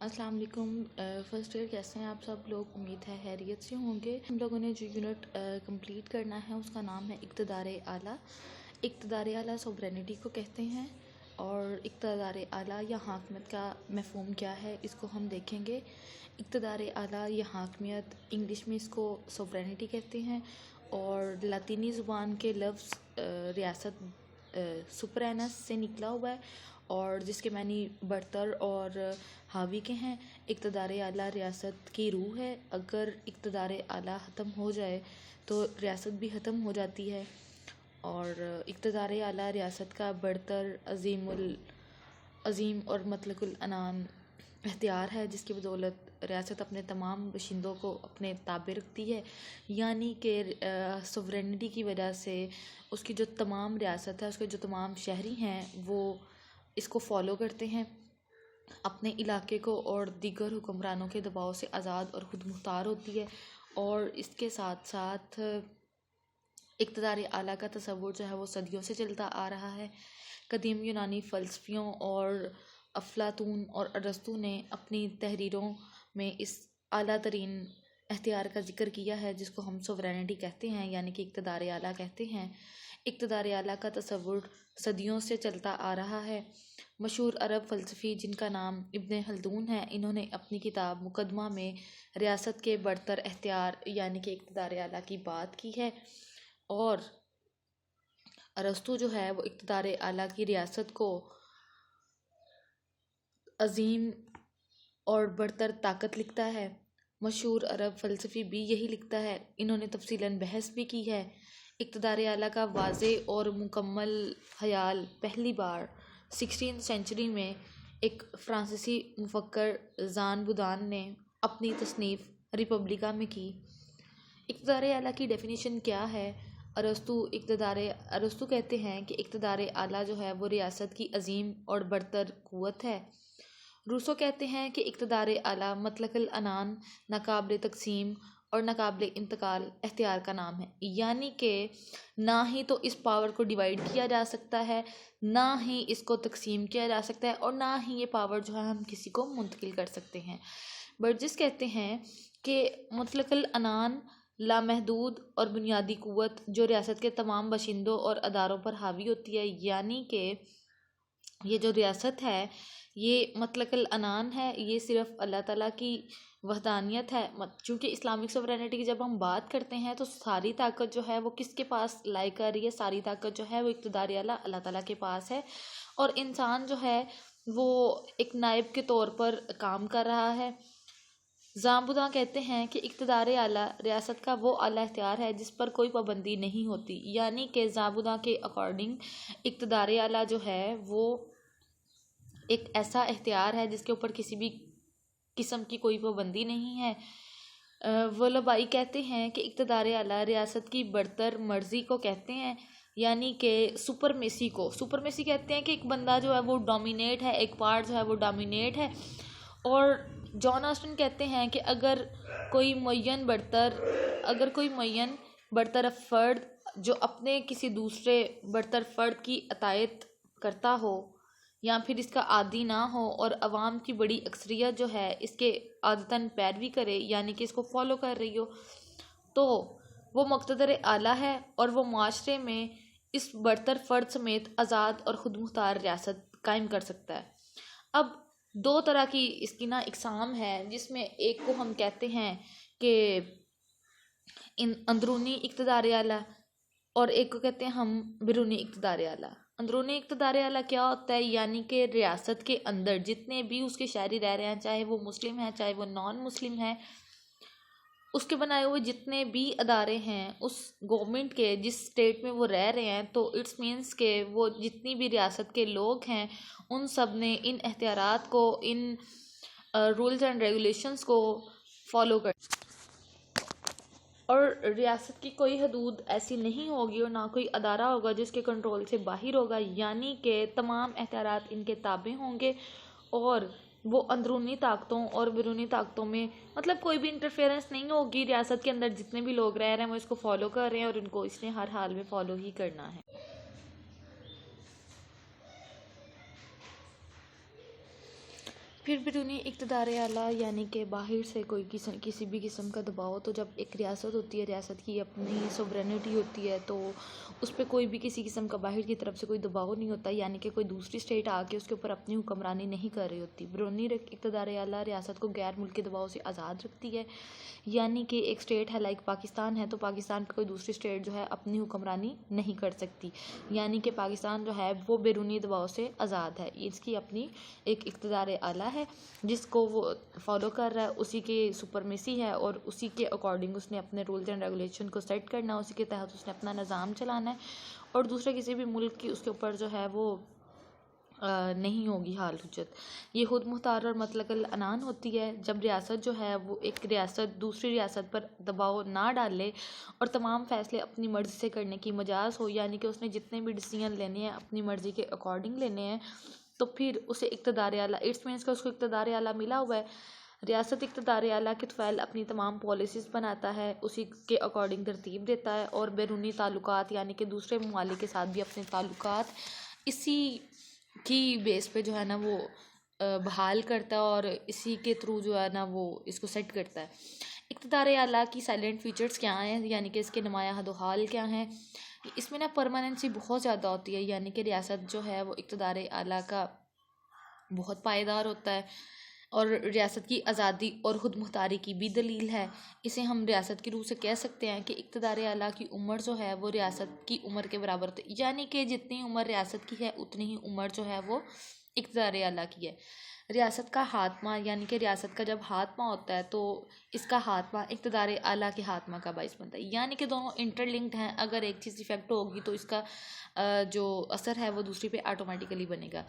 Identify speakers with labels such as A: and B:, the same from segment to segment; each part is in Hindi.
A: अस्सलाम वालेकुम। फ़र्स्ट ईयर कैसे हैं आप सब लोग? उम्मीद है खैरियत से होंगे। हम लोगों ने जो यूनिट कंप्लीट करना है उसका नाम है इक़्तिदार आला। इक़्तिदार आला सोवरेनिटी को कहते हैं और इक़्तिदार आला या हाकमियत का मफ़हूम क्या है इसको हम देखेंगे। इक़्तिदार आला या हाकमियत इंग्लिश में इसको सोवरेनिटी कहते हैं और लातीनी ज़ुबान के लफ्ज़ रियासत सुपरानस से निकला हुआ है और जिसके मानी बरतर और हावी के हैं। इक़्तिदार आला रियासत की रूह है। अगर इक़्तिदार आला ख़त्म हो जाए तो रियासत भी ख़त्म हो जाती है और इक़्तिदार आला रियासत का बरतर अज़ीम और मतलकुल अनान इख्तियार है जिसकी बदौलत रियासत अपने तमाम बशिंदों को अपने ताबे रखती है। यानी कि सोवरेनिटी की वजह से उसकी जो तमाम रियासत है, उसके जो तमाम शहरी हैं वो इसको फ़ॉलो करते हैं, अपने इलाके को और दीगर हुक्मरानों के दबाव से आज़ाद और ख़ुद मुख्तार होती है। और इसके साथ साथ इक़्तिदार आला का तसव्वुर जो है वो सदियों से चलता आ रहा है। कदीम यूनानी फ़लसफ़ियों और अफ़लातून और अरस्तू ने अपनी तहरीरों में इस आला तरीन इख्तियार का ज़िक्र किया है जिसको हम सोवरेनिटी कहते हैं, यानी कि इक़्तिदार आला कहते हैं। इक़्तिदार आला का तसव्वुर सदियों से चलता आ रहा है। मशहूर अरब फ़लसफ़ी जिनका नाम इब्न खल्दून है, इन्होंने अपनी किताब मुक़द्दमा में रियासत के बरतर इख्तियार यानी कि इक़्तिदार आला की बात की है और अरस्तू जो है वो इक़्तिदार आला की रियासत को अज़ीम और बरतर ताकत लिखता है। मशहूर अरब फ़लसफ़ी भी यही लिखता है। इन्होंने तफ़सीलन बहस भी की है। इक़्तिदार आला का वाज़े और मुकम्मल ख़याल पहली बार 16th सेंचुरी में एक फ़्रांसीसी मुफ़क्कर ज़ान बुदान ने अपनी तसनीफ़ रिपब्लिका में की। इक़्तिदार आला की डेफिनेशन क्या है? अरस्तू कहते हैं कि इक़्तिदार आला जो है वो रियासत की अज़ीम और बरतर क़ुव्वत है। रूसो कहते हैं कि इक़्तिदार आला मतलकुल अनान, नाकाबिल तक़सीम और नाकाबिल इंतकाल इख्तियार का नाम है। यानी कि ना ही तो इस पावर को डिवाइड किया जा सकता है, ना ही इसको तक़सीम किया जा सकता है और ना ही ये पावर जो है हम किसी को मुंतकिल कर सकते हैं। बर्जिस कहते हैं कि मुतलकुल अनान, लामहदूद और बुनियादी क़ुव्वत जो रियासत के तमाम बशिंदों और अदारों पर हावी होती है। यानी कि ये जो रियासत है ये मतलकुल अनान है, ये सिर्फ़ अल्लाह ताला की वहदानियत है। चूँकि इस्लामिक सोवरेनिटी की जब हम बात करते हैं तो सारी ताकत जो है वो किसके पास लाई कर रही है? सारी ताकत जो है वो इक़्तिदार आला अल्लाह ताला के पास है और इंसान जो है वो एक नायब के तौर पर काम कर रहा है। ज़ाबुदा कहते हैं कि इक़्तिदार आला रियासत का वो आला इख्तियार है जिस पर कोई पाबंदी नहीं होती। यानी कि ज़ाबुदा के अकॉर्डिंग इक़्तिदार आला जो है वो एक ऐसा इख्तियार है जिसके ऊपर किसी भी किस्म की कोई पाबंदी नहीं है। वलबाई कहते हैं कि इक़्तिदार आला रियासत की बरतर मर्ज़ी को कहते हैं, यानी कि सुपरमेसी को। सुपरमेसी कहते हैं कि एक बंदा जो है वो डोमिनेट है, एक पार्ट जो है वो डोमिनेट है। और जॉन ऑस्टिन कहते हैं कि अगर कोई मुअय्यन बरतर फ़र्द जो अपने किसी दूसरे बरतर फ़र्द की अतायत करता हो या फिर इसका आदी ना हो और अवाम की बड़ी अक्सरियत जो है इसके आदतन पैरवी करे, यानी कि इसको फॉलो कर रही हो, तो वो मुक़्तदर आला है और वो माशरे में इस बरतर फ़र्द समेत आज़ाद और ख़ुद मुख्तार रियासत कायम कर सकता है। अब दो तरह की इसकी ना इक़साम है, जिसमें एक को हम कहते हैं कि अंदरूनी इक़्तिदार आला और एक को कहते हैं हम बिरूनी इक़्तिदार आला। अंदरूनी इक़्तिदार आला क्या होता है? यानी कि रियासत के अंदर जितने भी उसके शहरी रह रहे हैं, चाहे वो मुस्लिम हैं चाहे वो नॉन मुस्लिम हैं, उसके बनाए हुए जितने भी अदारे हैं उस गवर्नमेंट के जिस स्टेट में वो रह रहे हैं, तो इट्स मीन्स के वो जितनी भी रियासत के लोग हैं उन सब ने इन एख्तियारात को, इन रूल्स एंड रेगुलेशंस को फॉलो कर और रियासत की कोई हदूद ऐसी नहीं होगी और ना कोई अदारा होगा जिसके कंट्रोल से बाहर होगा। यानी कि तमाम एख्तियारात इनके ताबे होंगे और वो अंदरूनी ताकतों और बैरूनी ताकतों में मतलब कोई भी इंटरफेरेंस नहीं होगी। रियासत के अंदर जितने भी लोग रह रहे हैं वो इसको फॉलो कर रहे हैं और इनको इसने हर हाल में फॉलो ही करना है। फिर बैरूनी इक़्तिदार आला यानी कि बाहर से कोई किसी भी किस्म का दबाव, तो जब एक रियासत होती है, रियासत की अपनी सोवरेनिटी होती है, तो उस पर कोई भी किसी किस्म का बाहर की तरफ से कोई दबाव नहीं होता, यानी कि कोई दूसरी स्टेट आके उसके ऊपर अपनी हुक्मरानी नहीं कर रही होती। बैरूनी इक़्तिदार आला रियासत को गैर मुल्की दबाव से आज़ाद रखती है, यानी कि एक स्टेट है लाइक पाकिस्तान है, तो पाकिस्तान पर कोई दूसरी स्टेट जो है अपनी हुक्मरानी नहीं कर सकती, यानी कि पाकिस्तान जो है वो बैरूनी दबाव से आज़ाद है। इसकी अपनी एक इक़्तिदार आला है जिसको वो फॉलो कर रहा है, उसी के सुपरमेसी है और उसी के अकॉर्डिंग उसने अपने रूल्स एंड रेगुलेशन को सेट करना है, उसी के तहत उसने अपना निज़ाम चलाना है और दूसरे किसी भी मुल्क की उसके ऊपर जो है वो नहीं होगी हाल हुज्जत। ये खुद मुख्तार और मुतलक़िल अनान होती है जब रियासत जो है वो एक रियासत दूसरी रियासत पर दबाव ना डाले और तमाम फ़ैसले अपनी मर्ज़ी से करने की मजाज़ हो, यानी कि उसने जितने भी डिसीजन लेने हैं अपनी मर्ज़ी के अकॉर्डिंग लेने हैं, तो फिर उसे इक़्तिदार आला इट्स मीन्स का उसको इक़्तिदार आला मिला हुआ है। रियासत इक़्तिदार आला के तफ़ैल अपनी तमाम पॉलिसीज़ बनाता है, उसी के अकॉर्डिंग तरतीब देता है और बैरूनी ताल्लुकात यानी कि दूसरे ममालिक के साथ भी अपने ताल्लुकात इसी की बेस पे जो है ना वो बहाल करता है और इसी के थ्रू जो है ना वो इसको सेट करता है। इक़्तिदार आला की साइलेंट फीचर्स क्या हैं, यानी कि इसके नुमाया हदोहाल क्या हैं। इसमें ना परमानेंसी बहुत ज़्यादा होती है, यानी कि रियासत जो है वो इक़्तिदार आला का बहुत पायदार होता है और रियासत की आज़ादी और खुद मुख्तारी की भी दलील है। इसे हम रियासत की रूह से कह सकते हैं कि इक़्तिदार आला की उम्र जो है वो रियासत की उम्र के बराबर होती है, यानी कि जितनी उम्र रियासत की है उतनी ही उम्र जो है वो इक़्तिदार आला की है। रियासत का हातमा यानी कि रियासत का जब हातमा होता है तो इसका हातमा इक़्तिदार आला के हातमा का बाइस बनता है, यानी कि दोनों इंटरलिंक्ड हैं। अगर एक चीज़ इफ़ेक्ट होगी तो इसका जो असर है वो दूसरी पे ऑटोमेटिकली बनेगा।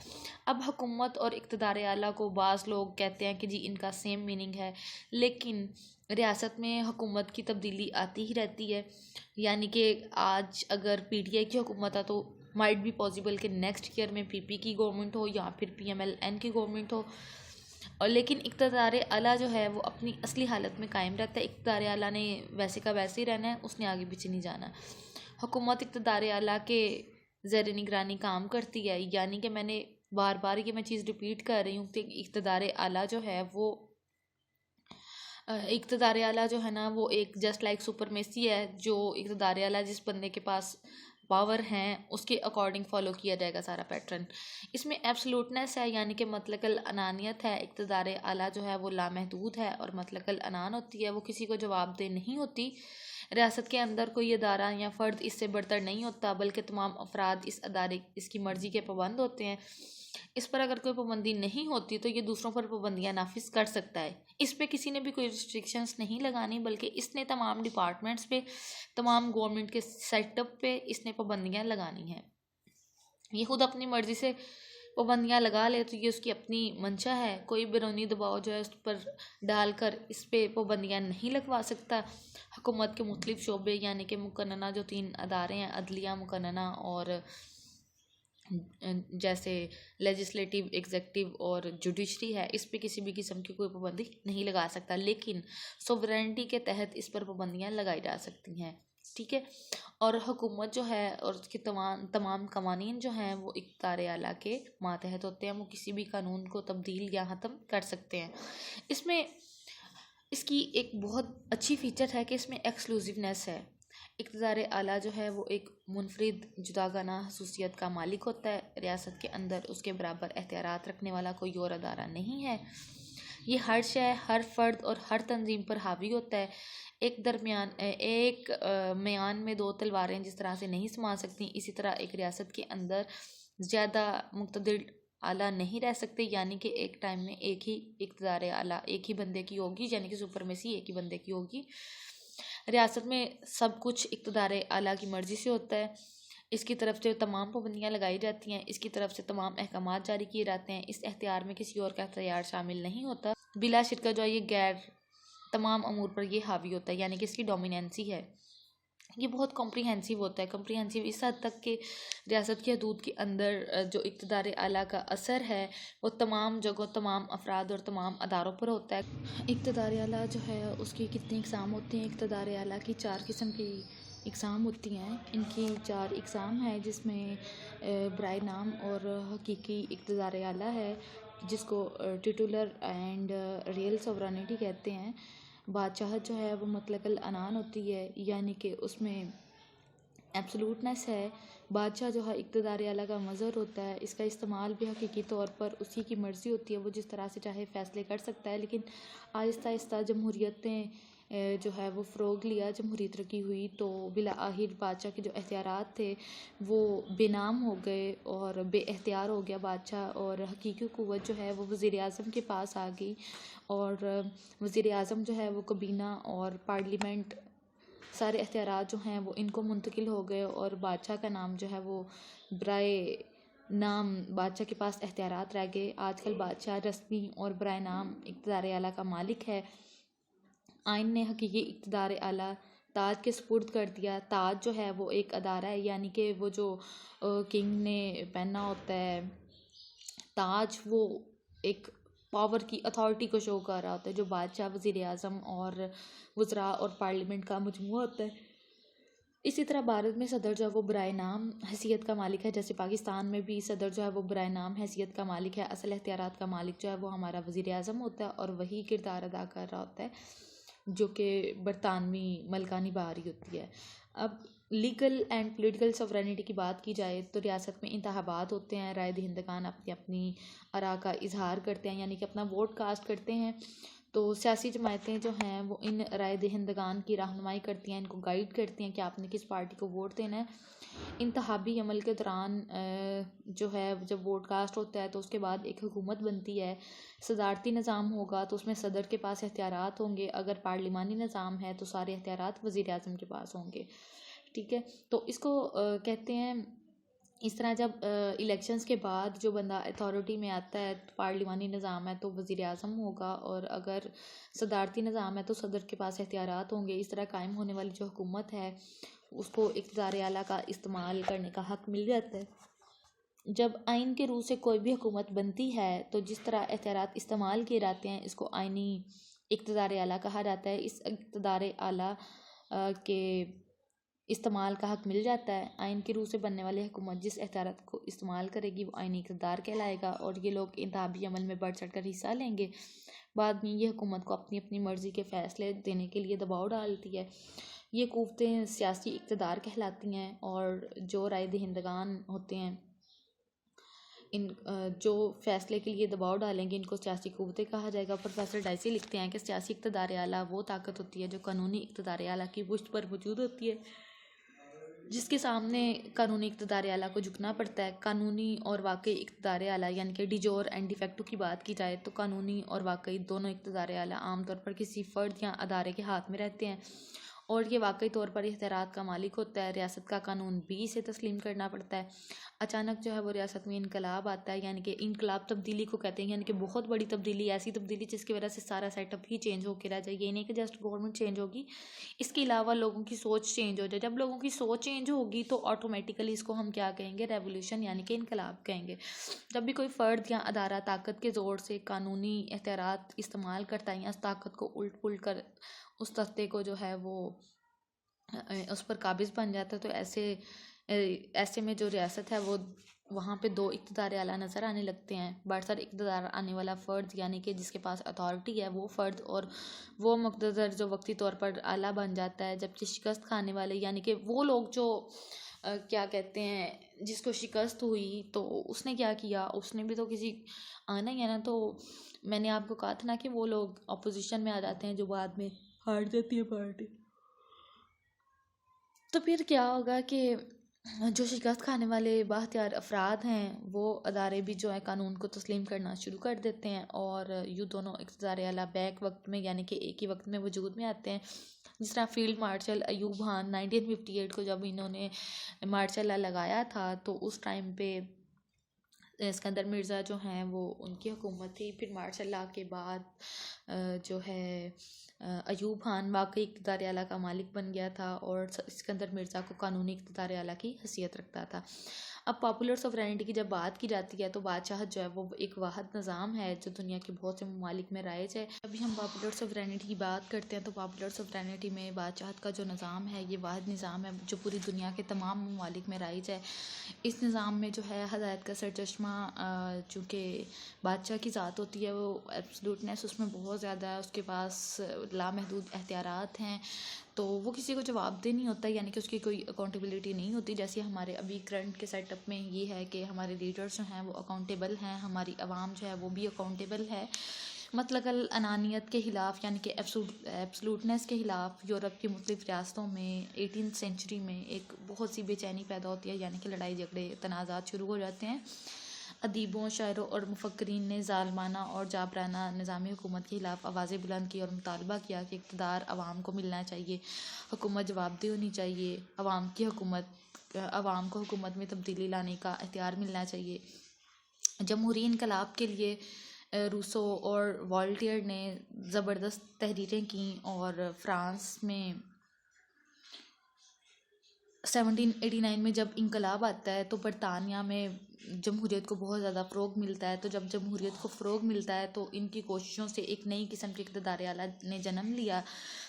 A: अब हुकूमत और इक़्तिदार आला को बाज़ लोग कहते हैं कि जी इनका सेम मीनिंग है, लेकिन रियासत में हुकूमत की तब्दीली आती ही रहती है, यानी कि आज अगर PTI की हुकूमत है तो माइट भी पॉसिबल कि नेक्स्ट ईयर में PP की गवर्नमेंट हो या फिर PMLN की गवर्नमेंट हो। और लेकिन इक़्तिदार आला जो है वो अपनी असली हालत में कायम रहता है। इक़्तिदार आला ने वैसे का वैसे ही रहना है, उसने आगे पीछे नहीं जाना। हुकूमत इक़्तिदार आला के ज़ेर निगरानी काम करती है, यानी कि मैंने बार बार ये मैं चीज़ रिपीट कर रही हूँ कि इक़्तिदार आला जो है वो इक़्तिदार आला जो है ना वो एक जस्ट लाइक सुपरमेसी है, जो इक़्तिदार आला जिस बंदे के पास पावर हैं उसके अकॉर्डिंग फॉलो किया जाएगा सारा पैटर्न। इसमें एब्सोल्यूटनेस है, यानी कि मुतलक़िल अनानियत है। इक़्तिदार आला जो है वो लामहदूद है और मुतलक़िल अनान होती है, वो किसी को जवाबदेह नहीं होती। रियासत के अंदर कोई अदारा या फ़र्द इससे बढ़तर नहीं होता, बल्कि तमाम अफराद इस अदारे इसकी मर्ज़ी के पाबंद होते हैं। इस पर अगर कोई पाबंदी नहीं होती तो ये दूसरों पर पाबंदियाँ नाफिज कर सकता है। इस पे किसी ने भी कोई रिस्ट्रिक्शंस नहीं लगानी, बल्कि इसने तमाम डिपार्टमेंट्स पे, तमाम गवर्नमेंट के सेटअप पे इसने पाबंदियाँ लगानी हैं। ये खुद अपनी मर्ज़ी से पाबंदियाँ लगा ले तो ये उसकी अपनी मंशा है। कोई बैरूनी दबाव जो है उस पर डालकर इस पे पाबंदियाँ नहीं लगवा सकता। हुकूमत के मुख्तलिफ शोबे यानी कि मुकन्नना जो 3 अदारे हैं, अदलिया, मुकन्नना और जैसे लेजिस्लेटिव, एग्जेक्टिव और जुडिशरी है, इस पे किसी भी किस्म की कोई पाबंदी नहीं लगा सकता, लेकिन सोवरेनिटी के तहत इस पर पाबंदियाँ लगाई जा सकती हैं। ठीक है। और हुकूमत जो है और उसके तमाम कवानीन जो हैं वो इक़्तिदार आला के मातहत होते हैं। वो किसी भी कानून को तब्दील या ख़त्म कर सकते हैं। इसमें इसकी एक बहुत अच्छी फ़ीचर है कि इसमें एक्सक्लूसिवनेस है। इक़्तिदार आला जो है वो एक मुनफरिद जुदागाना खसूसियत का मालिक होता है। रियासत के अंदर उसके बराबर एख्तियारात रखने वाला कोई और अदारा नहीं है। ये हर शय, हर फ़र्द और हर तंजीम पर हावी होता है। एक म्यान में 2 तलवारें जिस तरह से नहीं समा सकती, इसी तरह एक रियासत के अंदर ज़्यादा मुक़्तदिर आला नहीं रह सकते, यानी कि एक टाइम में एक ही इक़्तिदार आला एक ही बंदे की होगी, यानी कि सुपरमेसी एक ही बंदे की होगी। रियासत में सब कुछ इक़्तिदार आला की मर्ज़ी से होता है। इसकी तरफ से तमाम पाबंदियाँ लगाई जाती हैं, इसकी तरफ से तमाम अहकामात जारी किए जाते हैं। इस एख्तियार में किसी और का एख्तियार शामिल नहीं होता। बिला शिरका जो है ये गैर तमाम अमूर पर ये हावी होता है, यानी कि इसकी डोमिनेंसी है। ये बहुत कॉम्प्रिहेंसिव होता है। कॉम्प्रिहेंसिव इस हद तक कि रियासत की हदूद के अंदर जो इक़्तिदार आला का असर है वो तमाम जगहों, तमाम अफराद और तमाम अदारों पर होता है। इक़्तिदार आला जो है उसकी कितनी इक़साम होती हैं? इक़्तिदार आला की 4 किस्म की इक़साम होती हैं। इनकी 4 इक़साम हैं, जिसमें बराए नाम और हकीकी इक़्तिदार आला है। जिसको टिटुलर एंड रियल सोवरेनिटी कहते हैं। बादशाहत जो है वो मुतलक़ल अनान होती है, यानी कि उसमें एब्सोल्यूटनेस है। बादशाह जो है इक़्तिदार आला का मज़हर होता है। इसका इस्तेमाल भी हकीकी तौर पर उसी की मर्ज़ी होती है, वो जिस तरह से चाहे फ़ैसले कर सकता है। लेकिन आहिस्ता आहिस्ता जमहूरियत ने जो है वो फ़रोग़ लिया, जमहूरीत तरक्की हुई, तो बिला आखिर बादशाह के जो इख्तियारात थे वो बेनाम हो गए और बेइख्तियार हो गया बादशाह, और हकीकी क़ुव्वत जो है वो वज़ीर आज़म के पास आ गई। और वज़ीर आज़म जो है वो काबीना और पार्लियामेंट सारे इख्तियारात जो हैं वो इनको मुंतकिल हो गए, और बादशाह का नाम जो है वो बराए नाम बादशाह के पास इख्तियारात रह गए। आजकल बादशाह रस्मी और बराए नाम इक़्तिदार आला का मालिक है। आइन ने हकीकी इक़्तिदार आला ताज के सपुर्द कर दिया। ताज जो है वो एक अदारा है, यानी कि वो जो किंग ने पहनना होता है ताज, वो एक पावर की अथॉरिटी को शो कर रहा होता है, जो बादशाह, वज़ीर आज़म और वज़रा और पार्लियामेंट का मजमूआ होता है। इसी तरह भारत में सदर जो है वो बराए नाम हैसियत का मालिक है। जैसे पाकिस्तान में भी सदर जो है वो बराए नाम हैसियत का मालिक है। असल इख्तियारात का मालिक जो है वो हमारा वज़ीर आज़म होता है, और वही किरदार अदा कर रहा होता है जो कि बरतानवी मलकानी बाहरी होती है। अब लीगल एंड पॉलिटिकल सॉवरेनिटी की बात की जाए तो रियासत में इंतखाबात होते हैं, राय दहिंदगान अपनी अपनी आरा का इजहार करते हैं, यानी कि अपना वोट कास्ट करते हैं। तो सियासी जमायतें जो हैं वो इन राय दहिंदगान की रहनुमाई करती हैं, इनको गाइड करती हैं कि आपने किस पार्टी को वोट देना है। इंतखाबी अमल के दौरान जो है जब वोट कास्ट होता है तो उसके बाद एक हुकूमत बनती है। सदारती निज़ाम होगा तो उसमें सदर के पास इख्तियारात होंगे। अगर पार्लिमानी निज़ाम है तो सारे इख्तियारात वज़ीर आज़म के पास होंगे। ठीक है, तो इसको कहते हैं इस तरह जब इलेक्शंस के बाद जो बंदा अथॉरिटी में आता है, तो पार्लिमानी निज़ाम है तो वज़ीर आज़म होगा, और अगर सदारती निज़ाम है तो सदर के पास इख्तियारात होंगे। इस तरह कायम होने वाली जो हुकूमत है उसको इक़्तिदार आला का इस्तेमाल करने का हक़ मिल जाता है। जब आइन के रूह से कोई भी हुकूमत बनती है तो जिस तरह इख्तियारात इस्तेमाल किए जाते हैं इसको आइनी इक़्तिदार आला कहा जाता है। इस इक़्तिदार आला के इस्तेमाल का हक़ मिल जाता है। आइन की रूह से बनने वाली हुकूमत जिस इख्तियारात को इस्तेमाल करेगी वो आइनी इक़्तिदार कहलाएगा, और ये लोग इंतखाबी अमल में बढ़ चढ़ कर हिस्सा लेंगे। बाद में ये हुकूमत को अपनी अपनी मर्ज़ी के फ़ैसले देने के लिए दबाव डालती है। ये क़ुव्वतें सियासी इक़्तिदार कहलाती हैं, और जो राय दहिंदगान होते हैं इन जो फ़ैसले के लिए दबाव डालेंगे इनको सियासी क़ुव्वतें कहा जाएगा। प्रोफेसर डाइसी लिखते हैं कि सियासी इक़्तिदार आला वो ताकत होती है जो कानूनी इक़्तिदार आला की पुष्ट पर मौजूद होती है, जिसके सामने कानूनी इक़्तिदार आला को झुकना पड़ता है। कानूनी और वाकई इक़्तिदार आला यानी कि डिजोर एंड डिफेक्टो की बात की जाए तो कानूनी और वाकई दोनों इक़्तिदार आला आमतौर पर किसी फ़र्द या अदारे के हाथ में रहते हैं, और ये वाकई तौर पर इख्तियारात का मालिक होता है। रियासत का कानून भी इसे तस्लीम करना पड़ता है। अचानक जो है वो रियासत में इनकलाब आता है, यानी कि इनकलाब तब्दीली को कहते हैं, यानी कि बहुत बड़ी तब्दीली, ऐसी तब्दीली जिसकी वजह से सारा सेटअप ही चेंज होकर रह जाए। ये नहीं कि जस्ट गवर्नमेंट चेंज होगी, इसके अलावा लोगों की सोच चेंज हो जाए। जब लोगों की सोच चेंज होगी तो ऑटोमेटिकली इसको हम क्या कहेंगे, रेवोल्यूशन यानी कि इनकलाब कहेंगे। जब भी कोई फ़र्द या अदारा ताकत के ज़ोर से कानूनी इख्तियारात इस्तेमाल करता है या उस ताकत को उलट पुलट कर उस तख्ते को जो है वो उस पर काबिज़ बन जाता है, तो ऐसे में जो रियासत है वो वहाँ पे दो इक़्तिदार आला नज़र आने लगते हैं। बरसर इक़्तिदार आने वाला फ़र्द यानी कि जिसके पास अथॉरिटी है वो फ़र्द, और वो मुक़्तदर जो वक्ती तौर पर आला बन जाता है। जबकि शिकस्त खाने वाले यानी कि वो लोग जो क्या कहते हैं जिसको शिकस्त हुई तो उसने क्या किया, उसने भी तो किसी आना ही है ना। तो मैंने आपको कहा था ना कि वो लोग अपोजिशन में आ जाते हैं जो बाद में हार जाती है पार्टी। तो फिर क्या होगा कि जो शिकस्त खाने वाले बाहत्यार अफराद हैं वो अदारे भी जो है कानून को तस्लीम करना शुरू कर देते हैं, और यूँ दोनों इक़्तिदार आला बैक वक्त में यानी कि एक ही वक्त में वजूद में आते हैं। जिस तरह फील्ड मार्शल अयूब खान 1958 को जब इन्होंने मार्शल लॉ लगाया था तो उस टाइम पे सिकंदर मिर्ज़ा जो हैं वो उनकी हुकूमत थी। फिर मार्शल लॉ के बाद जो है अयूब खान वाकई इक़्तिदार आला का मालिक बन गया था, और सिकंदर मिर्ज़ा को कानूनी इक़्तिदार आला की हैसियत रखता था। अब पॉपुलर सोवरेनिटी की जब बात की जाती है तो बादशाहत जो है वो एक वाहिद निज़ाम है जो दुनिया के बहुत से ममालिक में राइज है। अभी हम पॉपुलर सोवरेनिटी की बात करते हैं तो पॉपुलर सोवरेनिटी में बादशाहत का जो निज़ाम है ये वाहिद निज़ाम है जो पूरी दुनिया के तमाम ममालिक में राइज है। इस निज़ाम में जो है हदायत का सरचश्मा चूँकि बादशाह की ज़ात होती है, वो एब्सोल्यूटनेस उसमें बहुत ज़्यादा है, उसके पास लामहदूद एख्तियारात हैं, तो वो किसी को जवाबदेह नहीं होता, यानी कि उसकी कोई अकाउंटेबिलिटी नहीं होती। जैसे हमारे अभी करंट के सेटअप में ये है कि हमारे लीडर्स जो हैं वो अकाउंटेबल हैं, हमारी आवाम जो है वो भी अकाउंटेबल है। मतलकल अनानियत के ख़िलाफ़ यानी कि एब्सोल्यूटनेस के ख़िलाफ़ यूरोप की मुख्तलिफ़ रियासतों में 18th सेंचुरी में एक बहुत सी बेचैनी पैदा होती है, यानी कि लड़ाई झगड़े तनाज़ात शुरू हो जाते हैं। अदीबों, शायरों और मुफक्किरीन ने ज़ालिमाना और जाबराना निज़ामी हुकूमत के ख़िलाफ़ आवाज़ें बुलंद की और मुतालबा किया कि इक़्तिदार आवाम को मिलना चाहिए, हुकूमत जवाबदेह होनी चाहिए, आवाम को हुकूमत में तब्दीली लाने का इख्तियार मिलना चाहिए। जमहूरी इनकलाब के लिए रूसो और वॉल्टियर ने ज़बरदस्त तहरीरें की और फ्रांस में 1789 में जब इनकलाब आता है तो बरतानिया में जमहूरियत को बहुत ज़्यादा फ़रोग़ मिलता है। तो जब जमहूरियत को फ़रोग़ मिलता है तो इनकी कोशिशों से एक नई किस्म के इक़्तिदार आला ने जन्म लिया,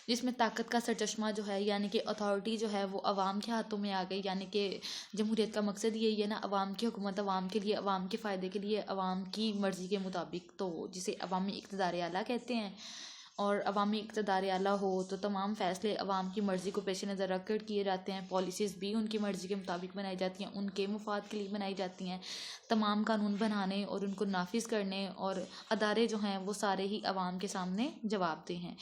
A: जिसमें ताकत का सरचश्मा जो है यानी कि अथॉरिटी जो है वो अवाम के हाथों में आ गई। यानी कि जमहूरियत का मकसद यही है ना, अवाम की हुकूमत, अवाम के लिए, अवाम के फ़ायदे के लिए, अवाम की मर्ज़ी के मुताबिक, तो जिसे अवामी इक़्तिदार आला कहते हैं। और अवामी इक़्तिदार आला हो तो तमाम फ़ैसले अवाम की मर्ज़ी को पेश नज़र रख कर किए जाते हैं, पॉलिसीज़ भी उनकी मर्ज़ी के मुताबिक बनाई जाती हैं, उनके मुफाद के लिए बनाई जाती हैं। तमाम कानून बनाने और उनको नाफिज करने और अदारे जो हैं वो सारे ही अवाम के सामने जवाबदेह हैं।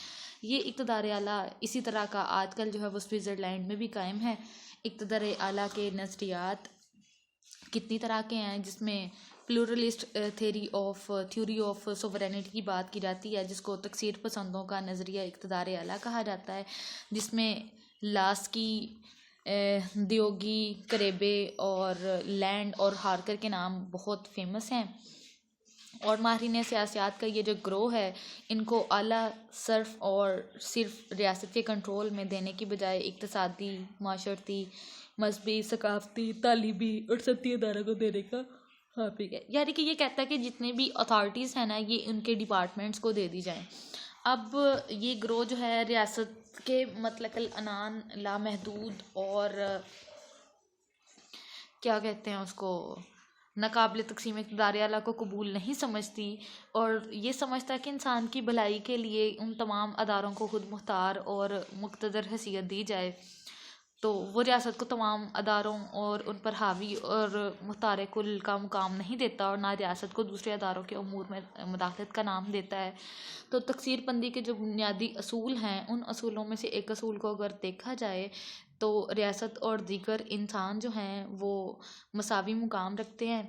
A: ये इक़्तिदार आला इसी तरह का आजकल जो है वो स्विट्ज़रलैंड में भी कायम है। इक़्तिदार आला के नज़रियात कितनी तरह के हैं, जिसमें प्लूरलिस्ट थ्योरी ऑफ सोवरेनिटी की बात की जाती है, जिसको तकसीर पसंदों का नज़रिया इक़्तिदार आला कहा जाता है, जिसमें लास्की, दियोगी, करेबे और लैंड और हार्कर के नाम बहुत फेमस हैं। और माहिरीन सियासत का ये जो ग्रोह है, इनको आला सिर्फ रियासत के कंट्रोल में देने की बजाय इक़्तिसादी, माशरती, मजहबी, सकाफ़ती, तालीमी और सनती इदारों को देने का ठीक है। यानी कि ये कहता है कि जितने भी अथॉरिटीज़ हैं ना, ये उनके डिपार्टमेंट्स को दे दी जाएं। अब ये ग्रोह जो है रियासत के मतलकल अनान, लामहदूद और क्या कहते हैं उसको, नाकाबिल तक़सीम इक़्तिदार आला को कबूल नहीं समझती और ये समझता है कि इंसान की भलाई के लिए उन तमाम अदारों को खुद मुख्तार और मुक़्तदर हैसियत दी जाए। तो वो रियासत को तमाम अदारों और उन पर हावी और मुख्तार कुल का मुकाम नहीं देता और ना रियासत को दूसरे अदारों के अमूर में मुदाखलत का नाम देता है। तो तकसीर बंदी के जो बुनियादी असूल हैं, उन असूलों में से एक असूल को अगर देखा जाए तो रियासत और दीगर इंसान जो हैं वो मसावी मुकाम रखते हैं।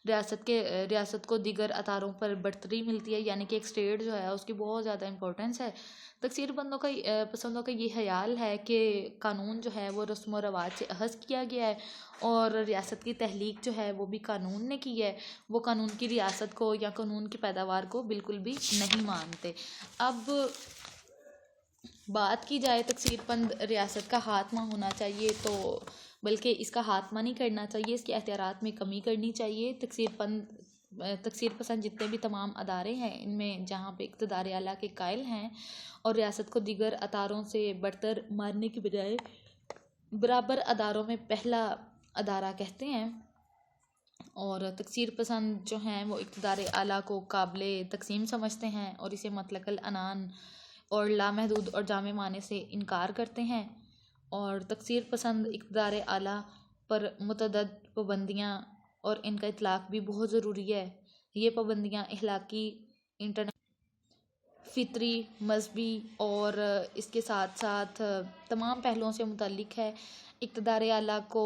A: रियासत को दीगर अदारों पर बरतरी मिलती है, यानी कि एक स्टेट जो है उसकी बहुत ज़्यादा इंपॉर्टेंस है। तकसीर पसंदों का ये ख्याल है कि कानून जो है वो रस्म व रवाज से अखज़ किया गया है और रियासत की तहलीक जो है वो भी कानून ने की है। वो कानून की रियासत को या कानून की पैदावार को बिल्कुल भी नहीं मानते। अब बात की जाए तकसीरपंद रियासत का खात्मा होना चाहिए, तो बल्कि इसका खात्मा नहीं करना चाहिए, इसके एहतियात में कमी करनी चाहिए। तकसीर पसंद जितने भी तमाम अदारे हैं, इनमें जहाँ पे इक़्तिदार आला के कायल हैं और रियासत को दीगर अदारों से बरतर मानने की बजाय बराबर अदारों में पहला अदारा कहते हैं। और तकसीर पसंद जो हैं वो इक़्तिदार आला को काबिले तक़सीम समझते हैं और इसे मतलकल अनान और लामहदूद और जामे माने से इनकार करते हैं। और तकसीर पसंद इक़्तिदार आला पर मुतअद्दिद पाबंदियाँ और इनका इतलाक़ भी बहुत ज़रूरी है। ये पाबंदियाँ अखलाकी, फ़ितरी, मजहबी और इसके साथ साथ तमाम पहलुओं से मुतल्लिक़ है। इक़्तिदार आला को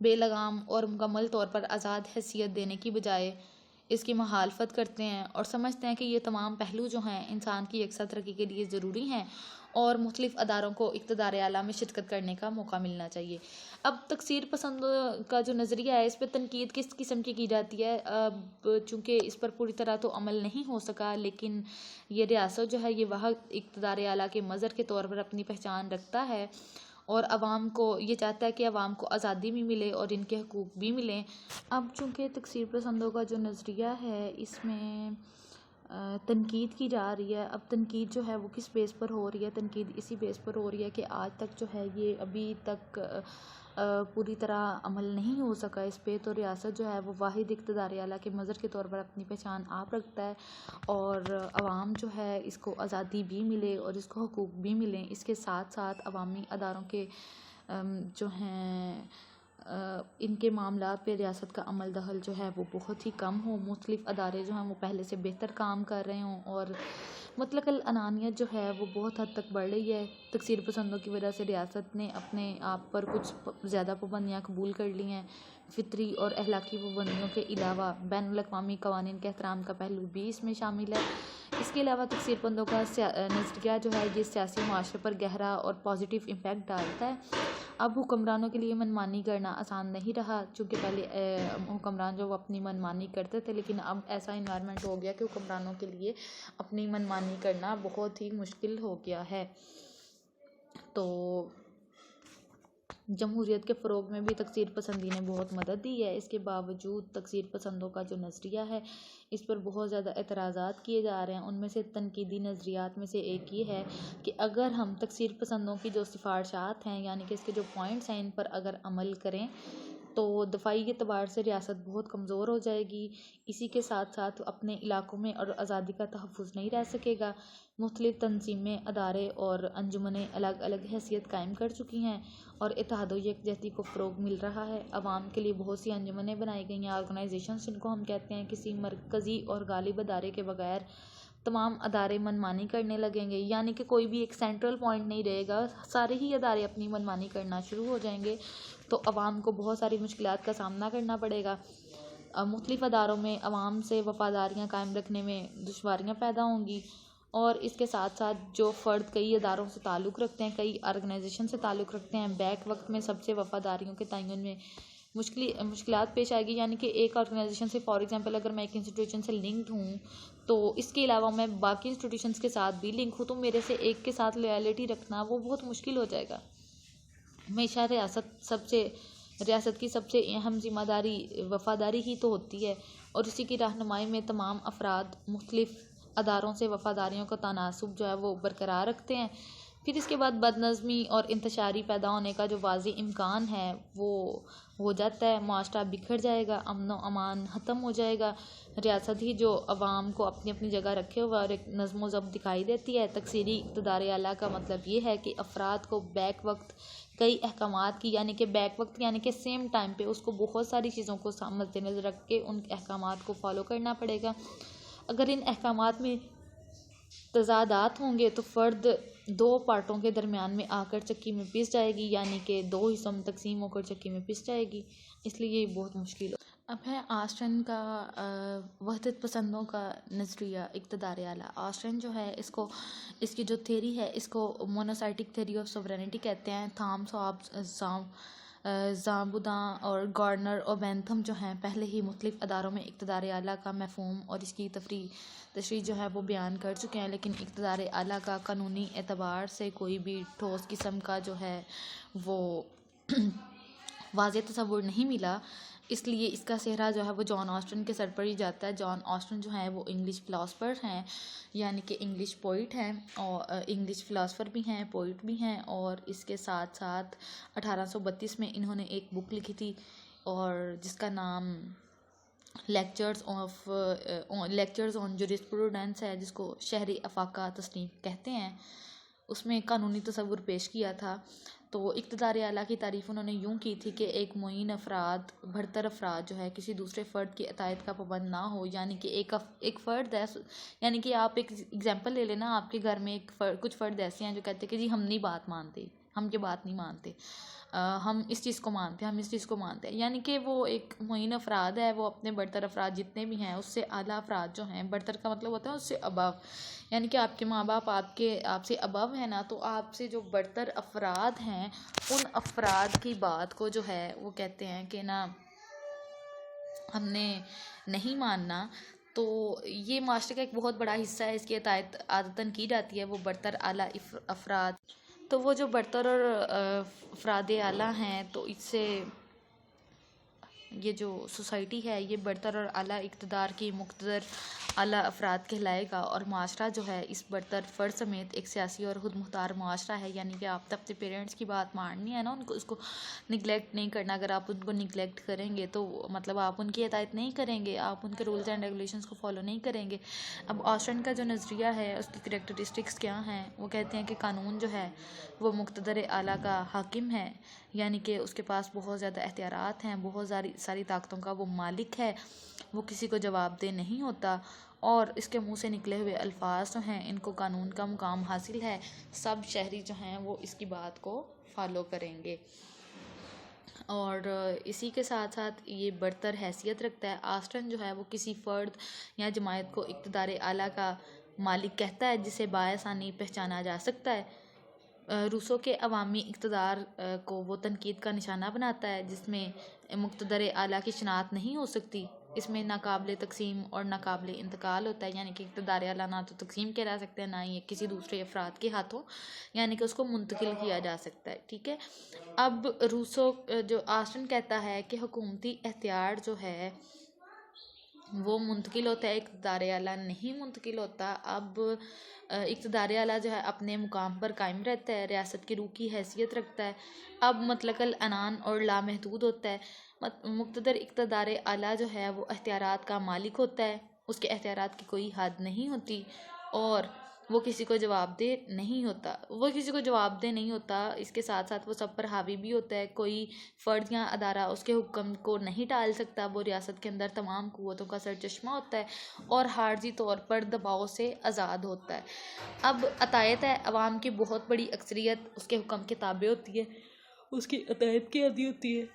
A: बेलगाम और मुकम्मल तौर पर आज़ाद हैसियत देने की बजाय इसकी मुखालफत करते हैं और समझते हैं कि ये तमाम पहलू जो हैं इंसान की यकसा तरक्की के लिए ज़रूरी हैं और मुख्तलिफ़ अदारों को इक़्तिदार आला में शिरकत करने का मौका मिलना चाहिए। अब तकसीर पसंद का जो नज़रिया है, इस पर तनकीद किस किस्म की जाती है। अब चूँकि इस पर पूरी तरह तो अमल नहीं हो सका, लेकिन ये रियासत जो है ये वह इक़्तिदार आला के मज़हर के तौर पर अपनी पहचान रखता है और आवाम को ये चाहता है कि आवाम को आज़ादी भी मिले और इनके हकूक़ भी मिलें। अब चूँकि तकसीर पसंदों का जो नज़रिया है इसमें तनकीद की जा रही है। अब तनकीद जो है वो किस बेस पर हो रही है? तनकीद इसी बेस पर हो रही है कि आज तक जो है ये अभी तक पूरी तरह अमल नहीं हो सका इस पे। तो रियासत जो है वो वाहिद इक़्तिदार आला के मज़हर के तौर पर अपनी पहचान आप रखता है और आवाम जो है इसको आज़ादी भी मिले और इसको हकूक़ भी मिलें। इसके साथ साथ अवामी अदारों के जो हैं इनके मामलात पे रियासत का अमल दखल जो है वो बहुत ही कम हो। मुख्तलिफ़ अदारे जो हैं वो पहले से बेहतर काम कर रहे हों और मुतलक़ल अनानियत जो है वो बहुत हद तक बढ़ रही है। तकसीर पसंदों की वजह से रियासत ने अपने आप पर कुछ ज़्यादा पाबंदियाँ कबूल कर ली हैं। फ़ितरी और अखलाकी पाबंदियों के अलावा बैनुल अक़वामी क़वानीन के एहतराम का पहलू भी इसमें शामिल है। इसके अलावा तकसीर पसंदों का नज़रिया जो है ये सियासी माशरे पर गहरा और पॉजिटिव इम्पैक्ट डालता है। अब हुक्मरानों के लिए मनमानी करना आसान नहीं रहा, चूँकि पहले हुक्मरान जो वो अपनी मनमानी करते थे, लेकिन अब ऐसा इन्वायरमेंट हो गया कि हुक्मरानों के लिए अपनी मनमानी करना बहुत ही मुश्किल हो गया है। तो जमहूरियत के फ़रोग़ में भी तकसीर पसंदी ने बहुत मदद दी है। इसके बावजूद तकसीर पसंदों का जो नज़रिया है इस पर बहुत ज़्यादा एतराज़ात किए जा रहे हैं। उनमें से तनकीदी नज़रियात में से एक ये है कि अगर हम तकसीर पसंदों की जो सिफारशात हैं यानी कि इसके जो पॉइंट्स हैं इन पर अगर अमल करें तो दफ़ाई एतबार से रियासत बहुत कमज़ोर हो जाएगी। इसी के साथ साथ अपने इलाकों में और आज़ादी का तहफ़्फ़ुज़ नहीं रह सकेगा। मुख्तलिफ़ तंजीमें, अदारे और अंजुमनें अलग अलग हैसियत कायम कर चुकी हैं और इत्तेहाद व यकजहती को फ़रोग़ मिल रहा है। आवाम के लिए बहुत सी अंजुमनें बनाई गई हैं, ऑर्गेनाइजेशंस जिनको हम कहते हैं। किसी मरकज़ी और गालिब अदारे के बगैर तमाम अदारे मनमानी करने लगेंगे, यानी कि कोई भी एक सेंट्रल पॉइंट नहीं रहेगा, सारे ही अदारे अपनी मनमानी करना शुरू हो जाएंगे। तो आवाम को बहुत सारी मुश्किलात का सामना करना पड़ेगा। मुख्तलिफ़ अदारों में आवाम से वफ़ादारियाँ कायम रखने में दुश्वारियाँ पैदा होंगी और इसके साथ साथ जो फ़र्द कई अदारों से ताल्लुक़ रखते हैं, कई ऑर्गेनाइजेशन से ताल्लुक़ रखते हैं, बैक वक्त में सबसे वफ़ादारियों के तयन में मुश्किलात पेश आएगी। यानी कि एक ऑर्गेनाइजेशन से फॉर एग्ज़ाम्पल अगर मैं एक इंस्टीट्यूशन से लिंक्ड हूँ तो इसके अलावा मैं बाकी इंस्टीट्यूशंस के साथ भी लिंक हूँ, तो मेरे से एक के साथ लॉयल्टी रखना वो बहुत मुश्किल हो जाएगा। हमेशा रियासत की सबसे अहम ज़िम्मेदारी वफ़ादारी ही तो होती है और इसी की रहनुमाई में तमाम अफराद मुख्तलिफ़ अदारों से वफ़ादारियों का तनासुब जो है वो बरकरार रखते हैं। फिर इसके बाद बदनज़मी और इंतशारी पैदा होने का जो वाज़ी इम्कान है वो हो जाता है। माशरा बिखर जाएगा, अमन व अमान ख़त्म हो जाएगा। रियासत ही जो अवाम को अपनी अपनी जगह रखे हुआ और एक नज़्म व ज़ब्त दिखाई देती है। तकसीरी इक़्तिदार आला का मतलब ये है कि अफराद को बैक वक्त कई अहकामात की यानी कि बैक वक्त यानी कि सेम टाइम पे उसको बहुत सारी चीज़ों को मद्देनज़र रख के उन अहकामात को फॉलो करना पड़ेगा। अगर इन अहकामात में तज़ादात होंगे तो फ़र्द दो पार्टों के दरमियान में आकर चक्की में पिस जाएगी, यानी कि दो हिस्सों में तकसीम होकर चक्की में पिस जाएगी। इसलिए ये बहुत मुश्किल हो। अब है ऑस्टिन का वहदत पसंदों का नज़रिया इक़्तिदार आला। ऑस्टिन जो है इसकी जो थ्योरी है इसको मोनोसाइटिक थ्योरी ऑफ सोवरेनिटी कहते हैं। थॉमस हॉब्स, ज़ाबुदा और गार्डनर और बेंथम जो हैं पहले ही मुख्तलिफ़ अदारों में इक़्तिदार आला का मफ़हूम और इसकी तशरीह जो है वो बयान कर चुके हैं, लेकिन इक़्तिदार आला का कानूनी एतबार से कोई भी ठोस किस्म का जो है वो वाज़ेह तसव्वुर नहीं मिला। इसलिए इसका सेहरा जो है वो जॉन ऑस्टिन के सर पर ही जाता है। जॉन ऑस्टिन जो है वो इंग्लिश फ़िलासफ़र हैं, यानी कि इंग्लिश पोइट हैं और इंग्लिश फ़िलासफ़र भी हैं, पोइट भी हैं। और इसके साथ साथ 1832 में इन्होंने एक बुक लिखी थी और जिसका नाम लेक्चर्स ऑन जूरिस्प्रूडेंस है, जिसको शहरी अफ़ाका तस्नीम कहते हैं। उसमें कानूनी तसव्वुर पेश किया था। तो इक़्तिदार आला की तारीफ़ उन्होंने यूँ की थी कि एक मुईन अफराद बरतर अफराद जो है किसी दूसरे फ़र्द की अतायत का पाबंद ना हो। यानी कि एक फ़र्द है, यानी कि आप एक एग्ज़ाम्पल ले लेना, आपके घर में कुछ फ़र्द ऐसे हैं जो कहते हैं कि जी हम नहीं बात मानते, हम ये बात नहीं मानते, हम इस चीज़ को मानते हैं, हम इस चीज़ को मानते हैं। यानी कि वो एक मुईन अफराद है, वो अपने बरतर अफराद जितने भी हैं उससे आला अफराद जो हैं, बरतर का मतलब होता है उससे अबव, यानी कि आपके माँ बाप आपसे अबव है ना, तो आपसे जो बरतर अफराद हैं उन अफराद की बात को जो है वो कहते हैं कि ना हमने नहीं मानना। तो ये माशरे का एक बहुत बड़ा हिस्सा है, इसकी अतायत आदतन की जाती है वो बरतर आला अफराद। तो वो जो बरतर और अफराद आला हैं, तो इससे ये जो सोसाइटी है ये बरतर और आला इक़्तिदार की मुक़्तदर आला अफराद कहलाएगा, और माशरा जो है इस बरतर फ़र्द समेत एक सियासी और ख़ुद मुख्तार माशरा है। यानी कि आप अपने पेरेंट्स की बात माननी है ना, उनको उसको निगलेक्ट नहीं करना। अगर आप उनको निगलेक्ट करेंगे तो मतलब आप उनकी हिदायत नहीं करेंगे, आप उनके रूल्स एंड रेगुलेशंस को फॉलो नहीं करेंगे। अब ऑस्ट्रन का जो नज़रिया है उसकी करैक्टरिस्टिक्स क्या हैं, वो कहते हैं कि कानून जो है वो मुक़्तदर आला का हाकिम है, यानी कि उसके पास बहुत ज़्यादा एख्तियारात हैं, बहुत सारी ताकतों का वो मालिक है, वो किसी को जवाबदेह नहीं होता, और इसके मुंह से निकले हुए अल्फाज जो हैं इनको कानून का मुकाम हासिल है। सब शहरी जो हैं वो इसकी बात को फॉलो करेंगे। और इसी के साथ साथ ये बरतर हैसियत रखता है। ऑस्ट्रन जो है वो किसी फ़र्द या जमायत को इक़्तिदार आला का मालिक कहता है जिसे बाआसानी पहचाना जा सकता है। रूसो के अवामी इक़्तिदार को वो तनकीद का निशाना बनाता है जिसमें मुक़्तदर आला की शनाख्त नहीं हो सकती। इसमें नाकाबिल तकसीम और नाकाबिल इंतकाल होता है, यानी कि इक़्तिदार आला ना तो तकसीम किया जा सकता है, ना ही किसी दूसरे अफराद के हाथों यानी कि उसको मुंतकिल किया जा सकता है। ठीक है। अब रूसो जो ऑस्ट्रन कहता है कि हुकूमती एख्तियार जो है वो मुंतकिल होता है, इक़्तिदार आला नहीं मुंतकिल होता। अब इक़्तिदार आला जो है अपने मुकाम पर कायम रहता है, रियासत की रूह की हैसियत रखता है। अब मतलकल अनान और लामहदूद होता है। मुक़्तदर इक़्तिदार आला जो है वो अख्तियारात का मालिक होता है, उसके अख्तियारात की कोई हद नहीं होती, और वो किसी को जवाबदेह नहीं होता। इसके साथ साथ वो सब पर हावी भी होता है। कोई फ़र्द या अदारा उसके हुक्म को नहीं टाल सकता। वो रियासत के अंदर तमाम क़ुव्वतों का सरचश्मा होता है और हार्जी तौर पर दबाव से आज़ाद होता है। अब अतायत है, अवाम की बहुत बड़ी अक्सरियत उसके हुक्म के ताबे होती है, उसकी अतायत की आदी होती है,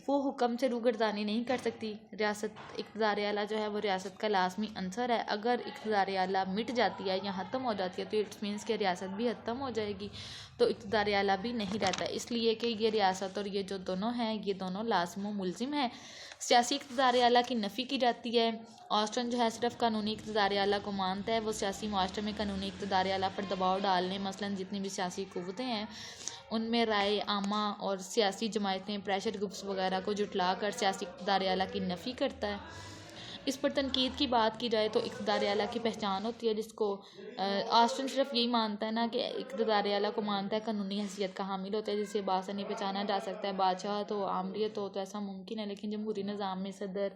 A: वो हुक्म से रूगर्दानी नहीं कर सकती। रियासत इक़्तिदार आला जो है वो रियासत का लाजमी अंसर है। अगर इक़्तिदार आला मिट जाती है या ख़त्म हो जाती है तो इट्स मीन्स कि रियासत भी ख़त्म हो जाएगी, तो इक़्तिदार आला भी नहीं रहता। इसलिए कि ये रियासत और ये जो दोनों हैं ये दोनों लाज़िम व मुल्ज़िम हैं। सियासी इक़्तिदार आला की नफ़ी की जाती है। ऑस्ट्रन जो है सिर्फ कानूनी इक़्तिदार आला को मानता है। वो सियासी माशरे में कानूनी इक़्तिदार आला पर दबाव डालने, मसलन जितनी भी सियासी क़ुव्वतें हैं उनमें राय आमा और सियासी जमायतें प्रेशर ग्रुप्स वगैरह को जुटला कर सियासी इक़्तिदार आला की नफ़ी करता है। इस पर तनकीद की बात की जाए तो इक़्तिदार आला की पहचान होती है जिसको ऑस्ट्रन सिर्फ यही मानता है ना कि इक़्तिदार आला को मानता है कानूनी हैसियत का हामिल होता है जिसे बासानी पहचाना जा सकता है। बादशाहत हो, आमरीत हो तो ऐसा मुमकिन है, लेकिन जमहूरी निज़ाम में सदर,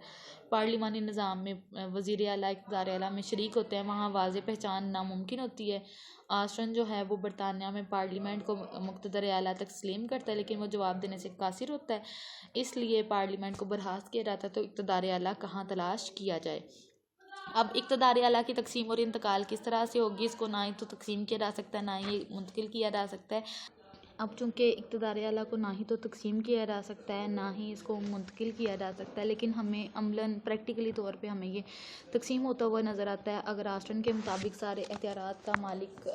A: पार्लिमानी निज़ाम में वज़ीर आला इक़्तिदार आला में शरीक होते हैं, वहाँ वाज़ेह पहचान नामुमकिन होती है। ऑस्ट्रन जो है वो बरतानिया में पार्लियामेंट को मुक़्तदर आला तस्लीम करता है, लेकिन वो जवाब देने से कासिर होता है, इसलिए पार्लियामेंट को बर्खास्त किया जाता है। तो इक़्तिदार आला कहाँ तलाश किया जाए। अब इक़्तिदार आला की तकसीम और इंतकाल किस तरह से होगी, इसको ना ही तो तकसीम किया जा सकता है, ना ही मुंतकिल किया जा सकता है। अब चूँकि इक़्तिदार आला को ना ही तो तकसीम किया जा सकता है, ना ही इसको मुंतकिल किया जा सकता है, लेकिन हमें अमलन प्रैक्टिकली तौर पे हमें ये तकसीम होता हुआ नज़र आता है। अगर ऑस्ट्रन के मुताबिक सारे एख्तियारात का मालिक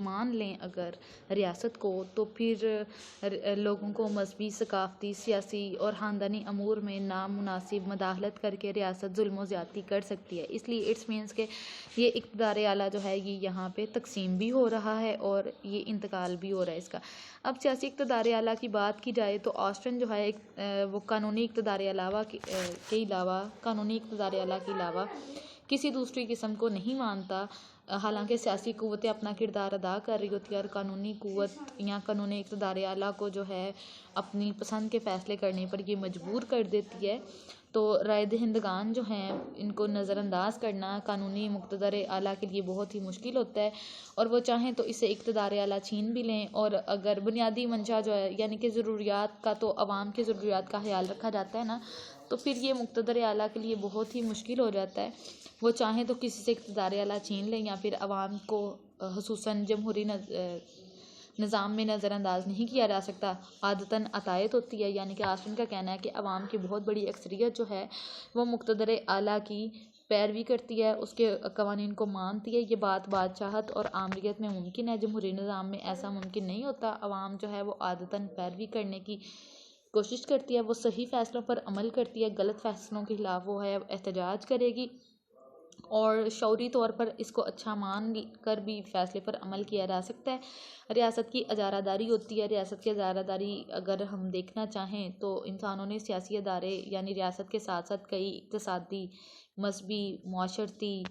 A: मान लें अगर रियासत को, तो फिर लोगों को मजहबी, सकाफ़ती, सियासी और ख़ानदानी अमूर में नामुनासिब मदाखलत करके रियासत जुल्म व ज़्यादती कर सकती है। इसलिए इट्स मीन्स के ये इक़्तिदार आला जो है ये यहाँ पे तकसीम भी हो रहा है और ये इंतकाल भी हो रहा है इसका। अब सियासी इक़्तिदार आला की बात की जाए तो ऑस्ट्रन जो है वो कानूनी इक़्तिदार आला के अलावा किसी दूसरी किस्म को नहीं मानता। हालांकि सियासी क़ुव्वतें अपना किरदार अदा कर रही होती है और कानूनी क़ुव्वत या कानूनी इक़्तिदार आला को जो है अपनी पसंद के फ़ैसले करने पर ये मजबूर कर देती है। तो राय दहिंदगान जो हैं इनको नज़रअंदाज करना कानूनी मुक़्तदर आला के लिए बहुत ही मुश्किल होता है, और वो चाहें तो इसे इक़्तिदार आला छीन भी लें। और अगर बुनियादी मंशा जो है यानी कि ज़रूरियात का, तो आवाम के ज़रूरियात का ख्याल रखा जाता है ना, तो फिर ये मुक़्तदर आला के लिए बहुत ही मुश्किल हो जाता है। वो चाहें तो किसी से इक़्तिदार आला छीन लें या फिर आवाम को ख़ुसूसन जमहूरी निज़ाम में नज़रअंदाज नहीं किया जा सकता। आदतन अतायत होती है, यानी कि ऑस्ट्रन का कहना है कि अवाम की बहुत बड़ी अक्सरियत जो है वो मुक़्तदर आला की पैरवी करती है, उसके कवानीन को मानती है। ये बात बादशाहत और आमरीत में मुमकिन है, जमहूरी निज़ाम में ऐसा मुमकिन नहीं होता। अवाम जो है वो आदतन पैरवी करने की कोशिश करती है, वो सही फ़ैसलों पर अमल करती है, गलत फ़ैसलों के खिलाफ वो है एहतजाज करेगी और शौरी तौर पर इसको अच्छा मान कर भी फ़ैसले पर अमल किया जा सकता है। रियासत की इजारादारी होती है। रियासत की इजारादारी अगर हम देखना चाहें तो इंसानों ने सियासी अदारे यानी रियासत के साथ साथ कई इक़्तिसादी, मजहबी, माशरती,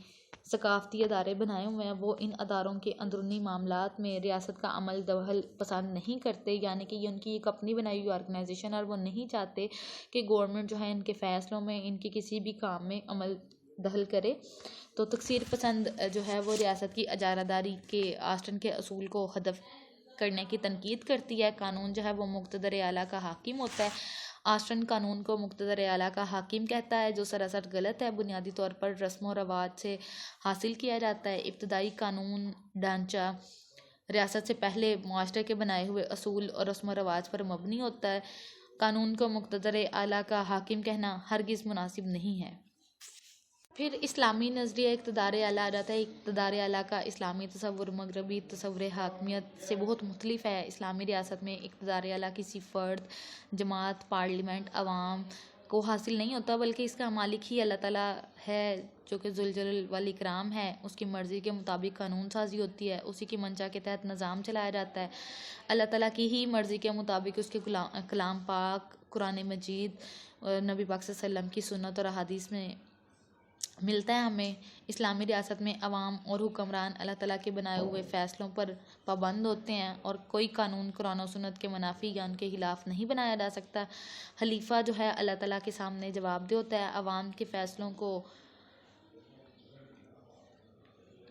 A: सकाफ़ती अदारे बनाए हुए हैं। वो इन अदारों के अंदरूनी मामलात में रियासत का अमल दखल पसंद नहीं करते, यानी कि ये उनकी एक अपनी बनाई हुई ऑर्गेनाइजेशन और वो नहीं चाहते कि गवर्नमेंट जो है इनके फ़ैसलों में, इनके किसी भी काम में अमल दखल करे। तो तकसीर पसंद जो है वो रियासत की इजारादारी के आस्टन के असूल को हदफ करने की तनकीद करती है। कानून जो है वो मुक़्तदर आला का हाकिम होता है। आस्टन कानून को मुक़्तदर आला का हाकिम कहता है, जो सरासर गलत है। बुनियादी तौर पर रस्म व रवाज से हासिल किया जाता है। इब्तदाई कानून ढांचा रियासत से पहले मुआशरे के बनाए हुए असूल और रस्म व रवाज पर मबनी होता है। कानून को मुक़्तदर आला का हाकिम कहना हरगिज़ मुनासिब नहीं है। फिर इस्लामी नज़रिया इक़्तिदार आला आ जाता है। इक़्तिदार आला का इस्लामी तसव्वुर मगरबी तसव्वुर हाकमियत से बहुत मुख्तलिफ है। इस्लामी रियासत में इक़्तिदार आला किसी फ़र्द, जमात, पार्लियामेंट, अवाम को हासिल नहीं होता, बल्कि इसका मालिक ही अल्लाह ताला है, जो कि ज़ुल जलाल वल इकराम है। उसकी मर्ज़ी के मुताबिक कानून साजी होती है, उसी की मंशा के तहत निज़ाम चलाया जाता है। अल्लाह ताला की ही मर्ज़ी के मुताबिक उसके कलाम पाक, कुरान मजीद, नबी पाक सल्लल्लाहु अलैहि वसल्लम की सुन्नत और अहादीस में मिलता है हमें। इस्लामी रियासत में अवाम और हुक्मरान अल्लाह ताला के बनाए हुए फ़ैसलों पर पाबंद होते हैं और कोई कानून कुरान और सुन्नत के मुनाफी या उनके खिलाफ नहीं बनाया जा सकता। खलीफा जो है अल्लाह ताला के सामने जवाबदेह होता है।